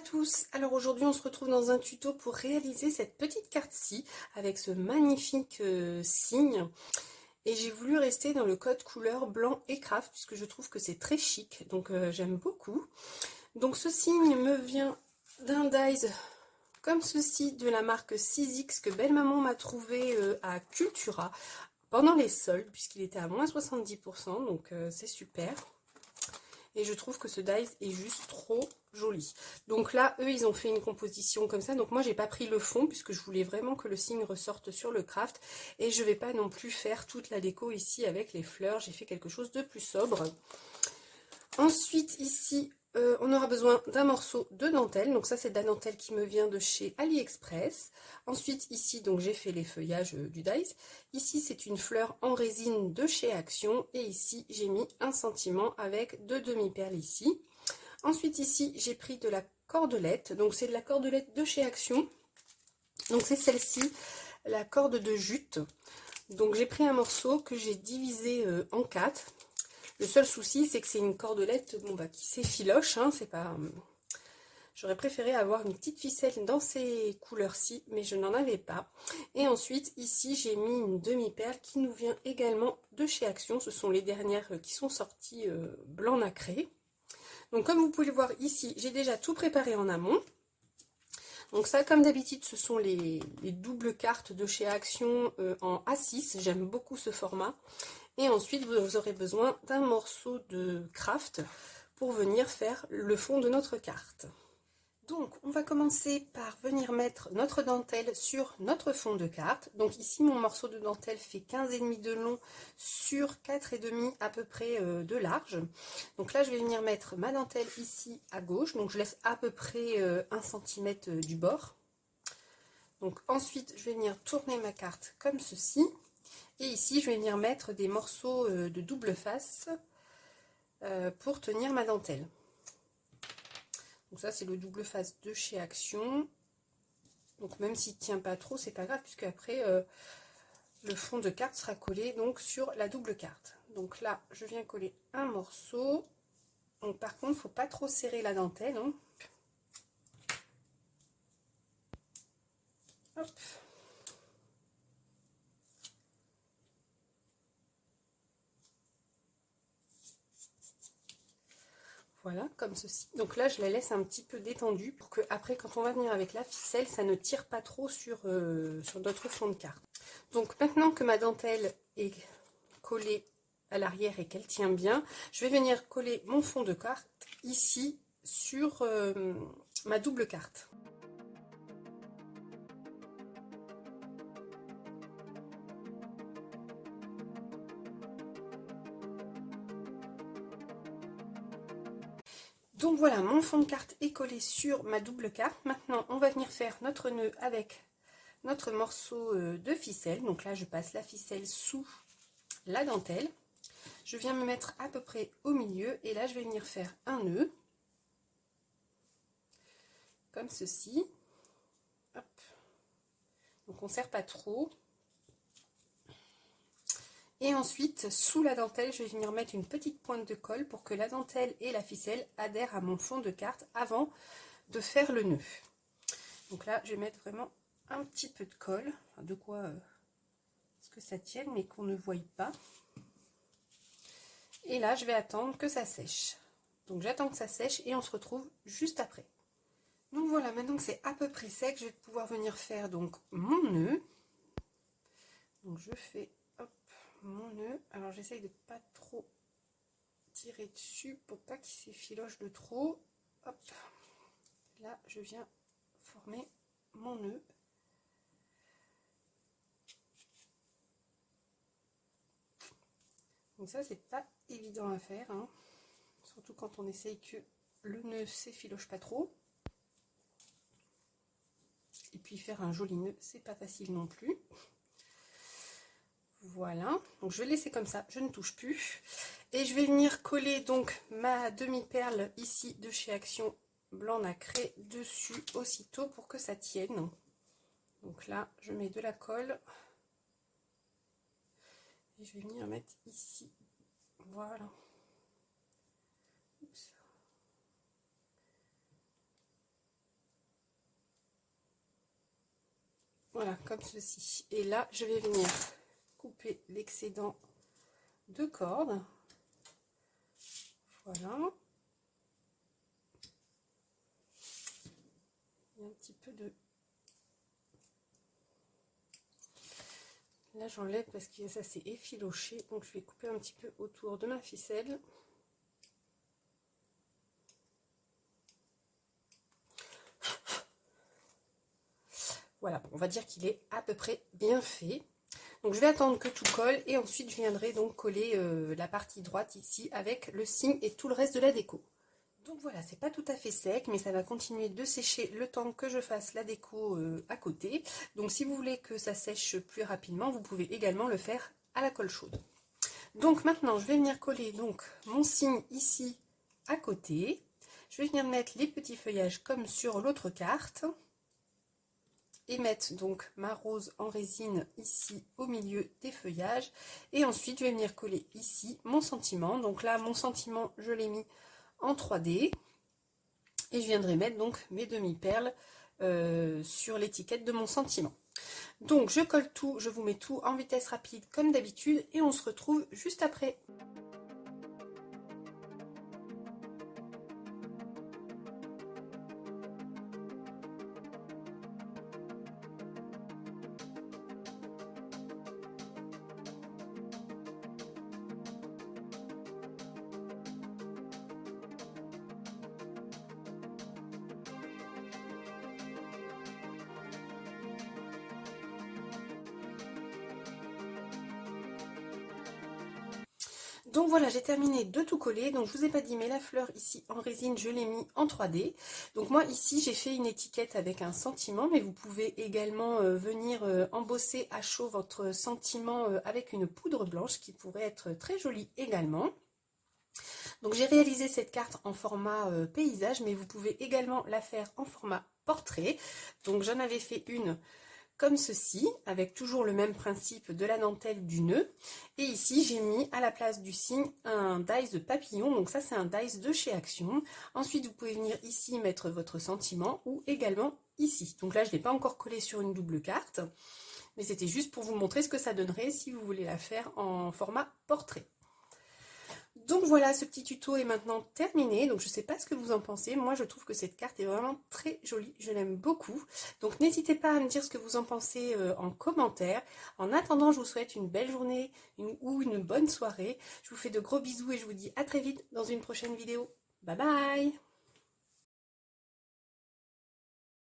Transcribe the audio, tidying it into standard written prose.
tous, alors aujourd'hui on se retrouve dans un tuto pour réaliser cette petite carte-ci avec ce magnifique signe et j'ai voulu rester dans le code couleur blanc et craft puisque je trouve que c'est très chic, donc j'aime beaucoup. Donc ce signe me vient d'un dies comme ceci de la marque 6X que Belle Maman m'a trouvé à Cultura pendant les soldes puisqu'il était à moins 70%, donc c'est super. Et je trouve que ce dies est juste trop joli. Donc là, eux, ils ont fait une composition comme ça. Donc moi, j'ai pas pris le fond puisque je voulais vraiment que le signe ressorte sur le craft. Et je vais pas non plus faire toute la déco ici avec les fleurs. J'ai fait quelque chose de plus sobre. Ensuite, ici, on aura besoin d'un morceau de dentelle. Donc ça, c'est de la dentelle qui me vient de chez AliExpress. Ensuite, ici, donc j'ai fait les feuillages du dies. Ici, c'est une fleur en résine de chez Action. Et ici, j'ai mis un sentiment avec deux demi-perles ici. Ensuite, ici, j'ai pris de la cordelette. Donc, c'est de la cordelette de chez Action. Donc, c'est celle-ci, la corde de jute. Donc, j'ai pris un morceau que j'ai divisé en 4. Le seul souci, c'est que c'est une cordelette qui s'effiloche, hein, c'est pas... J'aurais préféré avoir une petite ficelle dans ces couleurs-ci, mais je n'en avais pas. Et ensuite, ici, j'ai mis une demi-perle qui nous vient également de chez Action. Ce sont les dernières qui sont sorties blanc nacré. Donc, comme vous pouvez le voir ici, j'ai déjà tout préparé en amont. Donc ça, comme d'habitude, ce sont les doubles cartes de chez Action en A6. J'aime beaucoup ce format. Et ensuite, vous aurez besoin d'un morceau de craft pour venir faire le fond de notre carte. Donc, on va commencer par venir mettre notre dentelle sur notre fond de carte. Donc ici, mon morceau de dentelle fait 15,5 de long sur 4,5 à peu près de large. Donc là, je vais venir mettre ma dentelle ici à gauche. Donc je laisse à peu près 1 cm du bord. Donc ensuite, je vais venir tourner ma carte comme ceci. Et ici, je vais venir mettre des morceaux de double face pour tenir ma dentelle. Donc ça, c'est le double face de chez Action. Donc même s'il ne tient pas trop, c'est pas grave, puisque après, le fond de carte sera collé donc sur la double carte. Donc là, je viens coller un morceau. Donc par contre, il ne faut pas trop serrer la dentelle, hein. Hop. Voilà, comme ceci. Donc là, je la laisse un petit peu détendue pour que après, quand on va venir avec la ficelle, ça ne tire pas trop sur notre fond de carte. Donc maintenant que ma dentelle est collée à l'arrière et qu'elle tient bien, je vais venir coller mon fond de carte ici sur ma double carte. Donc voilà, mon fond de carte est collé sur ma double carte. Maintenant, on va venir faire notre nœud avec notre morceau de ficelle. Donc là, je passe la ficelle sous la dentelle. Je viens me mettre à peu près au milieu et là, je vais venir faire un nœud. Comme ceci. Hop. Donc on ne serre pas trop. Et ensuite, sous la dentelle, je vais venir mettre une petite pointe de colle pour que la dentelle et la ficelle adhèrent à mon fond de carte avant de faire le nœud. Donc là, je vais mettre vraiment un petit peu de colle, de quoi ce que ça tienne, mais qu'on ne voie pas. Et là, je vais attendre que ça sèche. Donc j'attends que ça sèche et on se retrouve juste après. Donc voilà, maintenant que c'est à peu près sec, je vais pouvoir venir faire donc mon nœud. Donc je fais hop, mon nœud. Alors j'essaye de pas trop tirer dessus pour pas qu'il s'effiloche de trop. Hop, là je viens former mon nœud. Donc ça, c'est pas évident à faire, hein. Surtout quand on essaye que le nœud s'effiloche pas trop. Et puis faire un joli nœud, c'est pas facile non plus. Voilà, donc je vais laisser comme ça, je ne touche plus. Et je vais venir coller donc ma demi-perle ici de chez Action blanc nacré dessus aussitôt pour que ça tienne. Donc là, je mets de la colle. Et je vais venir mettre ici. Voilà. Oups. Voilà, comme ceci. Et là, je vais venir couper l'excédent de corde. Voilà. Il y a un petit peu de... Là, j'enlève parce que ça s'est effiloché. Donc, je vais couper un petit peu autour de ma ficelle. Voilà, on va dire qu'il est à peu près bien fait. Donc je vais attendre que tout colle et ensuite je viendrai donc coller la partie droite ici avec le signe et tout le reste de la déco. Donc voilà, c'est pas tout à fait sec, mais ça va continuer de sécher le temps que je fasse la déco à côté. Donc si vous voulez que ça sèche plus rapidement, vous pouvez également le faire à la colle chaude. Donc maintenant, je vais venir coller donc mon signe ici à côté. Je vais venir mettre les petits feuillages comme sur l'autre carte. Et mettre donc ma rose en résine ici au milieu des feuillages. Et ensuite, je vais venir coller ici mon sentiment. Donc là, mon sentiment, je l'ai mis en 3D. Et je viendrai mettre donc mes demi-perles sur l'étiquette de mon sentiment. Donc je colle tout, je vous mets tout en vitesse rapide comme d'habitude et on se retrouve juste après. Donc voilà, j'ai terminé de tout coller. Donc je vous ai pas dit, mais la fleur ici en résine, je l'ai mis en 3D. Donc moi ici, j'ai fait une étiquette avec un sentiment, mais vous pouvez également venir embosser à chaud votre sentiment avec une poudre blanche qui pourrait être très jolie également. Donc j'ai réalisé cette carte en format paysage, mais vous pouvez également la faire en format portrait. Donc j'en avais fait une comme ceci, avec toujours le même principe de la dentelle du nœud. Et ici, j'ai mis à la place du signe un dies de papillon. Donc ça, c'est un dies de chez Action. Ensuite, vous pouvez venir ici mettre votre sentiment ou également ici. Donc là, je ne l'ai pas encore collé sur une double carte, mais c'était juste pour vous montrer ce que ça donnerait si vous voulez la faire en format portrait. Donc voilà, ce petit tuto est maintenant terminé. Donc je ne sais pas ce que vous en pensez. Moi, je trouve que cette carte est vraiment très jolie. Je l'aime beaucoup. Donc n'hésitez pas à me dire ce que vous en pensez en commentaire. En attendant, je vous souhaite une belle journée ou une bonne soirée. Je vous fais de gros bisous et je vous dis à très vite dans une prochaine vidéo. Bye bye!